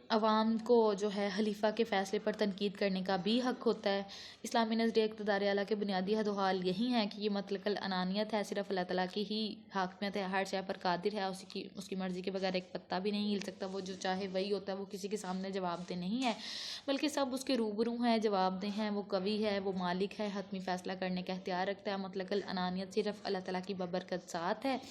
A: अवाम को जो है खलीफा के फ़ैसले पर तनकीद करने का भी हक़ होता है। इस्लामी नज़रिया इक़्तिदार आला के बुनियादी हदोहाल यही हैं कि ये मतलकल अनानियत है, सिर्फ़ अल्लाह ताला की ही हाकमियत है, हर शय पर कादिर है, उसकी मर्ज़ी के बगैर एक पत्ता भी नहीं हिल सकता। वो जो चाहे वही होता है, वो किसी के सामने जवाबदेह नहीं है, बल्कि सब उसके रूबरू हैं, जवाबदेह हैं। वो कवी है, वो मालिक है, हतमी फ़ैसला करने का इख्तियार रखता है। मतलकल अनानियत सिर्फ़ अल्लाह ताला की बबरकत ज़ात है।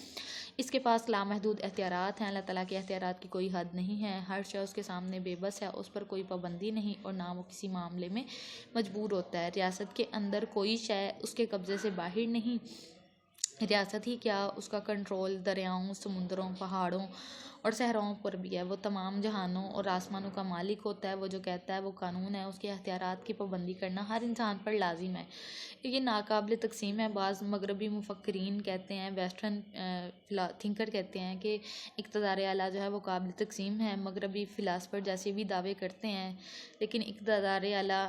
A: इसके पास लामहदूद एख्तियारात हैं। अल्लाह ताला के एख्तियारात की कोई हद नहीं है। हर शय उसके सामने बेबस है, उस पर कोई पाबंदी नहीं और ना वो किसी मामले में मजबूर होता है। रियासत के अंदर कोई शय उसके कब्ज़े से बाहर नहीं। रियासत ही क्या, उसका कंट्रोल दरियाओं, समुंदरों, पहाड़ों और सहराओं पर भी है। वो तमाम जहानों और आसमानों का मालिक होता है। वो जो कहता है वो कानून है। उसके अख्तियारात की पाबंदी करना हर इंसान पर लाजिम है। ये नाकाबिल तकसीम है। बाज़ मगरबी मुफक्किरीन कहते हैं, वेस्टर्न थिंकर कहते हैं कि इक़्तिदार आला जो है वो काबिल तकसीम है। मगरबी फ़िलासफ़र जैसे भी दावे करते हैं, लेकिन इक़्तिदार आला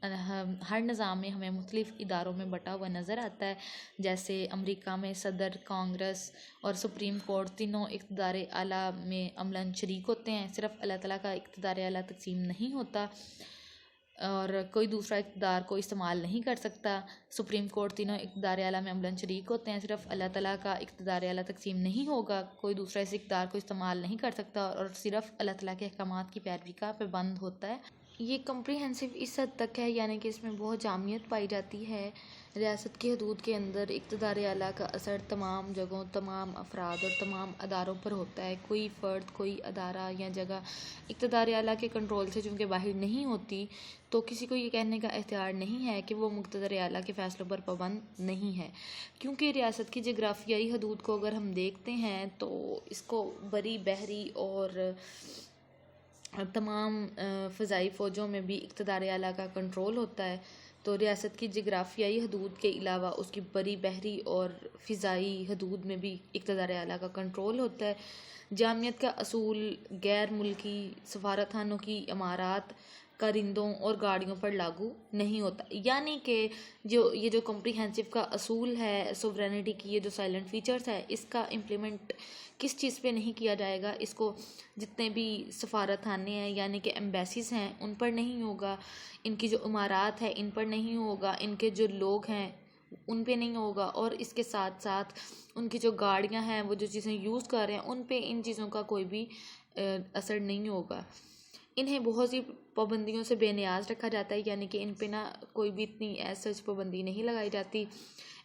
A: हर निज़ाम में हमें मुख्तलिफ़ इदारों में बटा हुआ नज़र आता है। जैसे अमेरिका में सदर, कांग्रेस और सुप्रीम कोर्ट तीनों इक़्तिदार आला में अमलन शरीक होते हैं। सिर्फ़ अल्लाह ताला का इक़्तिदार आला तकसीम नहीं होता और कोई दूसरा इक़्तिदार को इस्तेमाल नहीं कर सकता। सुप्रीम कोर्ट तीनों इक़्तिदार आला में अमलन शरीक होते हैं। सिर्फ़ अल्लाह ताला का इक़्तिदार आला तकसीम नहीं होगा, कोई दूसरा इस इक़्तिदार को इस्तेमाल नहीं कर सकता और सिर्फ़ अल्लाह ताला के अहकामात की पैरवी का पाबंद होता है। ये कम्प्रीहेंसिव इस हद तक है, यानी कि इसमें बहुत जामियत पाई जाती है। रियासत की हदूद के अंदर इक़्तिदार आला का असर तमाम जगहों, तमाम अफराद और तमाम अदारों पर होता है। कोई फ़र्द, कोई अदारा या जगह इक़्तिदार आला के कंट्रोल से चूँकि बाहर नहीं होती, तो किसी को ये कहने का इख्तियार नहीं है कि वो मुक़्तदर आला के फ़ैसलों पर पाबंद नहीं है। क्योंकि रियासत की जोग्राफियाई हदूद को अगर हम देखते हैं तो इसको बरी, बहरी और तमाम फ़ज़ाई फ़ौजों में भी इक़्तिदार आला का कंट्रोल होता है। तो रियासत की जोग्राफियाई हदूद के अलावा उसकी बरी, बहरी और फ़िज़ाई हदूद में भी इक़्तिदार आला का कंट्रोल होता है। जामियत का असूल गैर मुल्की सफारतखानों की इमारत, कारिंदों और गाड़ियों पर लागू नहीं होता। यानी कि ये जो कॉम्प्रिहेंसिव का असूल है, सोवरेनिटी की ये जो साइलेंट फ़ीचर्स है, इसका इम्प्लीमेंट किस चीज़ पे नहीं किया जाएगा। इसको जितने भी सफारतखाने हैं यानी कि एम्बेसीज़ हैं उन पर नहीं होगा, इनकी जो इमारत है इन पर नहीं होगा, इनके जो लोग हैं उन पे नहीं होगा और इसके साथ साथ उनकी जो गाड़ियां हैं, वो जो चीज़ें यूज़ कर रहे हैं उन पे इन चीज़ों का कोई भी असर नहीं होगा। इन्हें बहुत सी पाबंदियों से बेनियाज रखा जाता है, यानी कि इन पे ना कोई भी इतनी ऐसी पाबंदी नहीं लगाई जाती।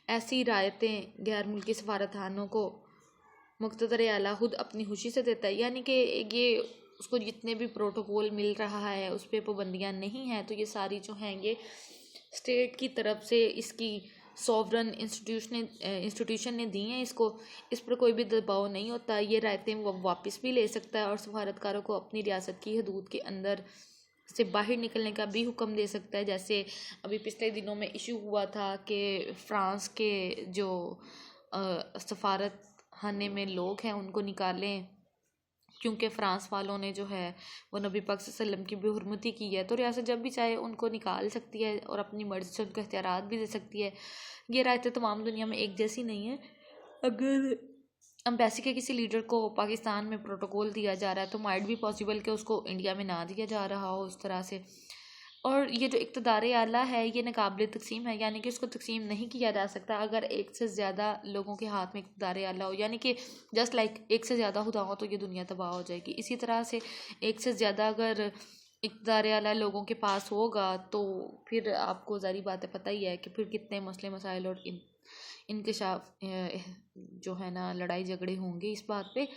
A: ऐसी रायतें गैर मुल्की सफारतखानों को मुक़्तदर आला खुद अपनी खुशी से देता है, यानी कि ये उसको जितने भी प्रोटोकॉल मिल रहा है उस पर पाबंदियाँ नहीं हैं। तो ये सारी जो हैं ये स्टेट की तरफ से इसकी सॉवरन इंस्टीट्यूशन ने दी हैं इसको, इस पर कोई भी दबाव नहीं होता। ये रायतें वो वापस भी ले सकता है और सफारतकारों को अपनी रियासत की हदूद के अंदर से बाहर निकलने का भी हुक्म दे सकता है। जैसे अभी पिछले दिनों में इशू हुआ था कि फ़्रांस के जो सफारत खाने में लोग हैं उनको निकालें, क्योंकि फ़्रांस वालों ने जो है वो नबी पाक सल्लल्लाहु अलैहि वसल्लम की बेहुरमती की है। तो रियासत जब भी चाहे उनको निकाल सकती है और अपनी मर्ज़ी से उनको इख्तियारात भी दे सकती है। ये रायतें तमाम दुनिया में एक जैसी नहीं है। अगर एम्बेसी के किसी लीडर को पाकिस्तान में प्रोटोकॉल दिया जा रहा है तो माइट भी पॉसिबल कि उसको इंडिया में ना दिया जा रहा हो उस तरह से। और ये जो इक़्तिदार आला है ये नाकाबिल तक़सीम है, यानी कि उसको तक़सीम नहीं किया जा सकता। अगर एक से ज़्यादा लोगों के हाथ में इक़्तिदार आला हो, यानी कि जस्ट लाइक एक से ज़्यादा खुदा हो तो ये दुनिया तबाह हो जाएगी। इसी तरह से एक से ज़्यादा अगर इक़्तिदार आला लोगों के पास होगा तो फिर आपको ज़ाहिर बात है पता ही है कि फिर कितने मसले मसाइल और इंकशाफ जो है ना लड़ाई झगड़े होंगे इस बात पे।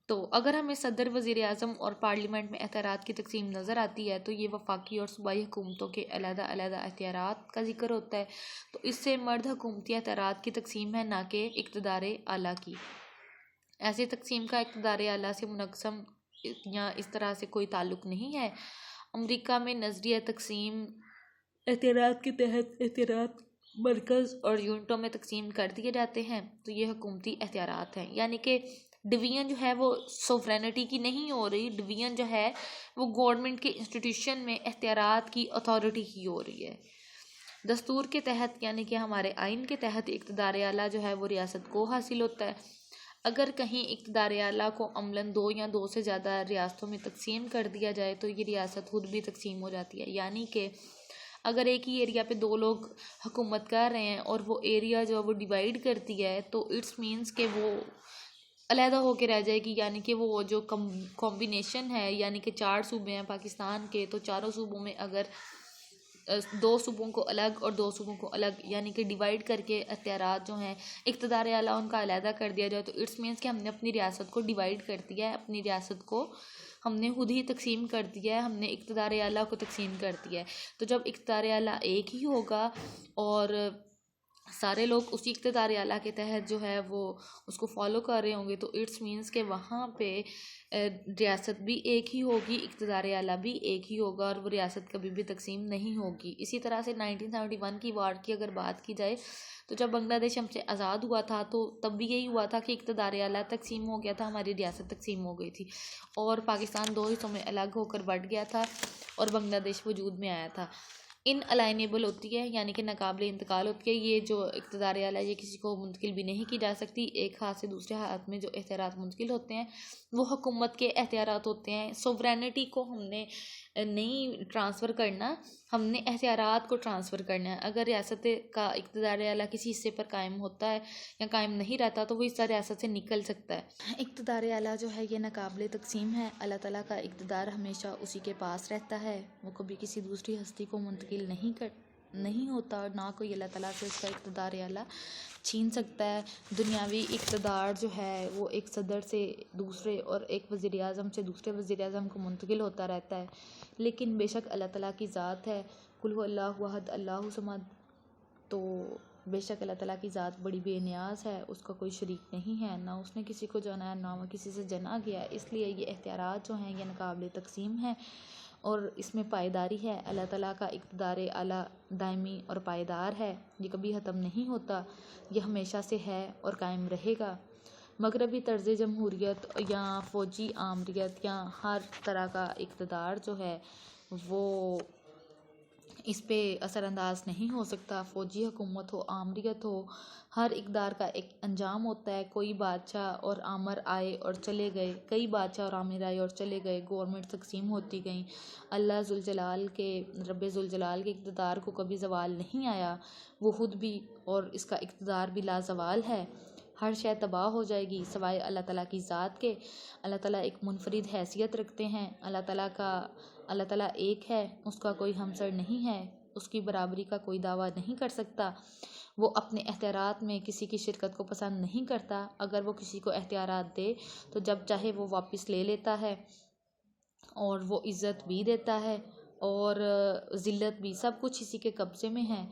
A: तो अगर हमें सदर, वज़ीर आज़म और पार्लियामेंट में एख्तियारात की तकसीम नज़र आती है तो ये वफाकी और सूबाई हुकूमतों के अलग-अलग एख्तियारात का जिक्र होता है। तो इससे मर्द हुकूमती एख्तियारात की तकसीम है, ना कि इक़्तिदार आला की। ऐसी तकसीम का इक़्तिदार आला से मुनक़्सम या इस तरह से कोई ताल्लुक़ नहीं है। अमरीका में नज़रिया तकसीम एख्तियारात के तहत एख्तियारात मरकज़ और यूनिटों में तकसीम कर दिए जाते हैं। तो ये हुकूमती एख्तियारात हैं, यानी कि डिवीज़न जो है वो सोवरेनिटी की नहीं हो रही, डिवीज़न जो है वो गवर्नमेंट के इंस्टीट्यूशन में एख्तियारात की अथॉरिटी की हो रही है। दस्तूर के तहत यानी कि हमारे आइन के तहत इक़्तिदार आला जो है वो रियासत को हासिल होता है। अगर कहीं इक़्तिदार आला को अमलन 2 या 2 से ज़्यादा रियासतों में तकसीम कर दिया जाए तो ये रियासत खुद भी तकसीम हो जाती है। यानी कि अगर एक ही एरिया पे 2 लोग हुकूमत कर रहे हैं और वो एरिया जो है वो डिवाइड करती है तो इट्स मीन्स के वो अलहदा होके रह जाएगी। यानी कि वो जो कॉम्बिनेशन है, यानी कि 4 सूबे हैं पाकिस्तान के, तो चारों सूबों में अगर 2 सूबों को अलग और 2 सूबों को अलग यानी कि डिवाइड करके अख्तियारात जो हैं इक़्तिदार आला उनका अलहदा कर दिया जाए तो इट्स मीन्स कि हमने अपनी रियासत को डिवाइड कर दिया है, अपनी रियासत को हमने खुद ही तकसीम कर दिया है, हमने इक़्तिदार आला को तकसीम कर दिया है। तो जब इक़्तिदार आला एक ही होगा और सारे लोग उसी इक़्तिदार आला के तहत जो है वो उसको फॉलो कर रहे होंगे तो इट्स मीन्स के वहाँ पे रियासत भी एक ही होगी, इक़्तिदार आला भी एक ही होगा और वो रियासत कभी भी तकसीम नहीं होगी। इसी तरह से 1971 की वार की अगर बात की जाए तो जब बांग्लादेश हमसे आज़ाद हुआ था तो तब भी यही हुआ था कि इक़्तिदार आला तकसीम हो गया था, हमारी रियासत तकसीम हो गई थी और पाकिस्तान 2 हिस्सों में अलग होकर बढ़ गया था और बांग्लादेश वजूद में आया था। इन अलाइनेबल होती है, यानी कि नाकाबिल इंतकाल होती है। ये जो इक़्तिदार आला है ये किसी को मुंतकिल भी नहीं की जा सकती। एक हाथ से दूसरे हाथ में जो एख्तियारात मुंतकिल होते हैं वो हुकूमत के एख्तियारात होते हैं। सोवरेनिटी को हमने नहीं ट्रांसफ़र करना, हमने एख्तियारात को ट्रांसफ़र करना है। अगर रियासत का इक़्तिदार आला किसी हिस्से पर कायम होता है या कायम नहीं रहता तो वो हिस्सा रियासत से निकल सकता है। इक़्तिदार आला जो है ये नाकाबिल तकसीम है। अल्लाह ताला का इक़्तिदार हमेशा उसी के पास रहता है, वो कभी किसी दूसरी हस्ती को मुंतकिल नहीं होता और ना कोई अल्लाह ताला से उसका इक़्तिदार आला छीन सकता है। दुनियावी इक़्तिदार जो है वो एक सदर से दूसरे और एक वज़ीर आज़म से दूसरे वज़ीर आज़म को मुंतकिल होता रहता है। लेकिन बेशक अल्लाह ताला की ज़ात है, कुल हु अल्लाहु अहद अल्लाहु समद, तो बेशक अल्लाह ताला की ज़ात बड़ी बेनियाज़ है, उसका कोई शरीक नहीं है, ना उसने किसी को जाना है ना वो किसी से जना गया है। इसलिए ये एख्तियारात जो हैं ये नाकाबिल तकसीम है और इसमें पायदारी है। अल्लाह ताला का इक़्तिदार आला दायमी और पायदार है, ये कभी ख़त्म नहीं होता, ये हमेशा से है और कायम रहेगा। मगरबी तर्ज़ जमहूरियत या फ़ौजी आमरीत या हर तरह का इक़्तिदार जो है वो इस पे असरअंदाज नहीं हो सकता। फ़ौजी हुकूमत हो, आमरीत हो, हर इक़्तिदार का एक अंजाम होता है। कोई बादशाह और आमर आए और चले गए, कई बादशाह और आमिर आए और चले गए, गवर्नमेंट तकसीम होती गई। अल्लाह ज़ुल जलाल के इक़्तिदार को कभी ज़वाल नहीं आया, वो खुद भी और इसका इक़्तिदार भी लाज़वाल है। हर शय तबाह हो जाएगी सवाए अल्लाह ताला की ज़ात के। अल्लाह ताला एक मुनफरिद हैसियत रखते हैं। अल्लाह ताला एक है, उसका कोई हमसर नहीं है, उसकी बराबरी का कोई दावा नहीं कर सकता। वो अपने एख्तियारात में किसी की शिरकत को पसंद नहीं करता। अगर वो किसी को एख्तियारात दे तो जब चाहे वो वापस ले लेता है और वो इज़्ज़त भी देता है और ज़िल्लत भी, सब कुछ इसी के कब्ज़े में है।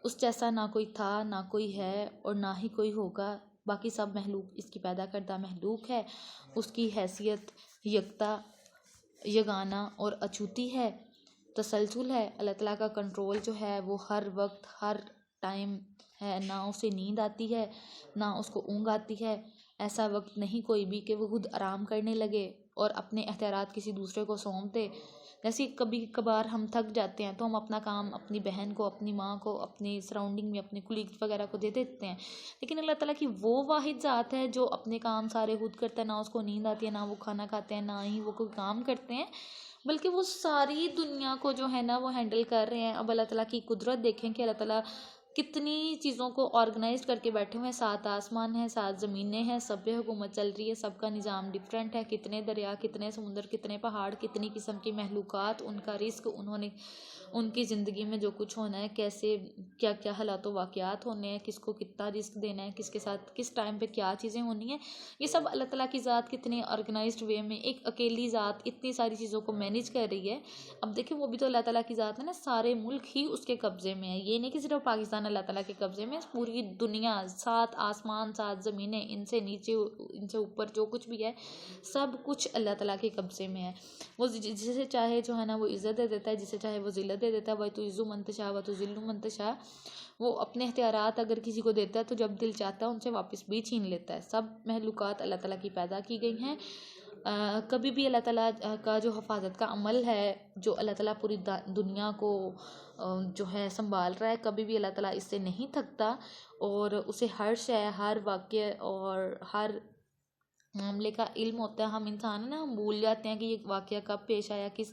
A: उस जैसा ना कोई था, ना कोई है और ना ही कोई होगा। बाकी सब महलूक इसकी पैदा करदा महलूक है। उसकी हैसियत यकता, यगाना और अछूती है, तसलसल है। अल्लाह ताला का कंट्रोल जो है वो हर वक्त हर टाइम है। ना उसे नींद आती है, ना उसको ऊँघ आती है। ऐसा वक्त नहीं कोई भी कि वो खुद आराम करने लगे और अपने एख्तियारात किसी दूसरे को सौंप दे। जैसे कभी कभार हम थक जाते हैं तो हम अपना काम अपनी बहन को, अपनी माँ को, अपनी सराउंडिंग में अपने कुलीग्स वगैरह को दे देते हैं। लेकिन अल्लाह ताला की वो वाहिद ज़ात है जो अपने काम सारे खुद करता है। ना उसको नींद आती है, ना वो खाना खाते हैं, ना ही वो कोई काम करते हैं, बल्कि वो सारी दुनिया को जो है ना वो हैंडल कर रहे हैं। अब अल्लाह ताला की कुदरत देखें कि अल्लाह ताला कितनी चीज़ों को ऑर्गेनाइज करके बैठे हुए हैं। 7 आसमान हैं, 7 ज़मीनें हैं, सब पे हुकूमत चल रही है, सबका निज़ाम डिफरेंट है। कितने दरिया, कितने समुंदर, कितने पहाड़, कितनी किस्म की महलूकात, उनका रिस्क, उन्होंने उनकी ज़िंदगी में जो कुछ होना है, कैसे क्या क्या हालात वाक़यात होने हैं, किसको कितना रिस्क देना है, किसके साथ किस टाइम पे क्या चीज़ें होनी हैं, ये सब अल्लाह ताला की ज़ात कितने ऑर्गेनाइज्ड वे में एक अकेली ज़ात इतनी सारी चीज़ों को मैनेज कर रही है। अब देखिए वो भी तो अल्लाह ताला की ज़ात है ना, सारे मुल्क ही उसके कब्ज़े में है। ये नहीं कि सिर्फ पाकिस्तान अल्लाह ताला के कब्ज़े में, पूरी दुनिया, 7 आसमान, 7 ज़मीनें, इनसे नीचे इनसे ऊपर जो कुछ भी है सब कुछ अल्लाह ताला के कब्ज़े में है। वो जिसे चाहे जो है ना वो इज़्ज़त दे देता है, जिसे चाहे वो ज़िल्लत दे देता है। वह तो इज़्ज़ु मंतशा व तो ज़िल्लु मंतशा। वो अपने इख्तियारात अगर किसी को देता है तो जब दिल चाहता है उनसे वापस भी छीन लेता है। सब महलूकात अल्लाह ताला की पैदा की गई हैं। कभी भी अल्लाह ताला का जो हफाजत का अमल है, जो अल्लाह ताला पूरी दुनिया को जो है संभाल रहा है, कभी भी अल्लाह ताला इससे नहीं थकता और उसे हर शय, हर वाक्य और हर मामले का इल्म होता है। हम इंसान है ना, हम भूल जाते हैं कि ये वाक़या कब पेश आया, किस।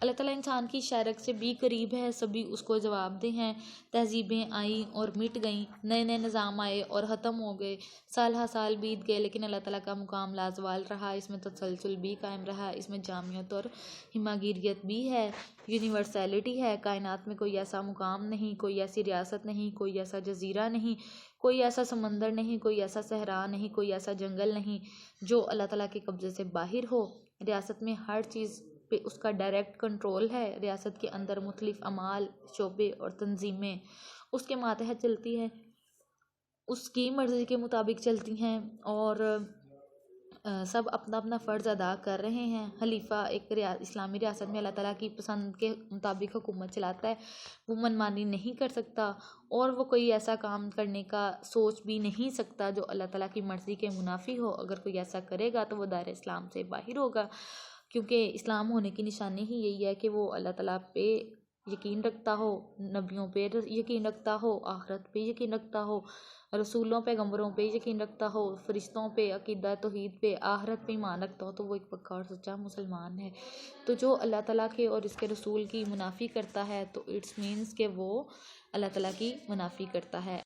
A: अल्लाह ताला इंसान की शायरक से भी करीब है, सभी उसको जवाबदेह हैं। तहजीबें आई और मिट गईं, नए नए निज़ाम आए और ख़त्म हो गए, साल हा साल बीत गए, लेकिन अल्लाह ताला का मुकाम लाजवाल रहा। इसमें तसलसल भी कायम रहा, इसमें जामियत और हिमागिरियत भी है, यूनिवर्सैलिटी है। कायनात में कोई ऐसा मुकाम नहीं, कोई ऐसी रियासत नहीं, कोई ऐसा जजीरा नहीं, कोई ऐसा समंदर नहीं, कोई ऐसा सहरा नहीं, कोई ऐसा जंगल नहीं जो अल्लाह ताला के कब्ज़े से बाहर हो। रियासत में हर चीज़ पे उसका डायरेक्ट कंट्रोल है। रियासत के अंदर मुख्तलिफ अमाल, शोबे और तंजीमें उसके मातहत चलती हैं, उसकी मर्ज़ी के मुताबिक चलती हैं और सब अपना अपना फ़र्ज़ अदा कर रहे हैं। खलीफा एक इस्लामी रियासत में अल्लाह ताला की पसंद के मुताबिक हुकूमत चलाता है, वो मनमानी नहीं कर सकता और वो कोई ऐसा काम करने का सोच भी नहीं सकता जो अल्लाह ताला की मर्ज़ी के मुनाफी हो। अगर कोई ऐसा करेगा तो वो दायरे इस्लाम से बाहर होगा, क्योंकि इस्लाम होने की निशानी ही यही है कि वो अल्लाह ताला पे यकीन रखता हो, नबियों पे यकीन रखता हो, आखिरत पे यकीन रखता हो, रसूलों पैगम्बरों पे यकीन रखता हो, फरिश्तों पे, अकीदा तौहीद पे, आखिरत पे ईमान रखता हो, तो वो एक पक्का और सच्चा मुसलमान है। तो जो अल्लाह ताला के और इसके रसूल की मुनाफी करता है तो इट्स मीन्स कि वो अल्लाह ताला की मुनाफी करता है।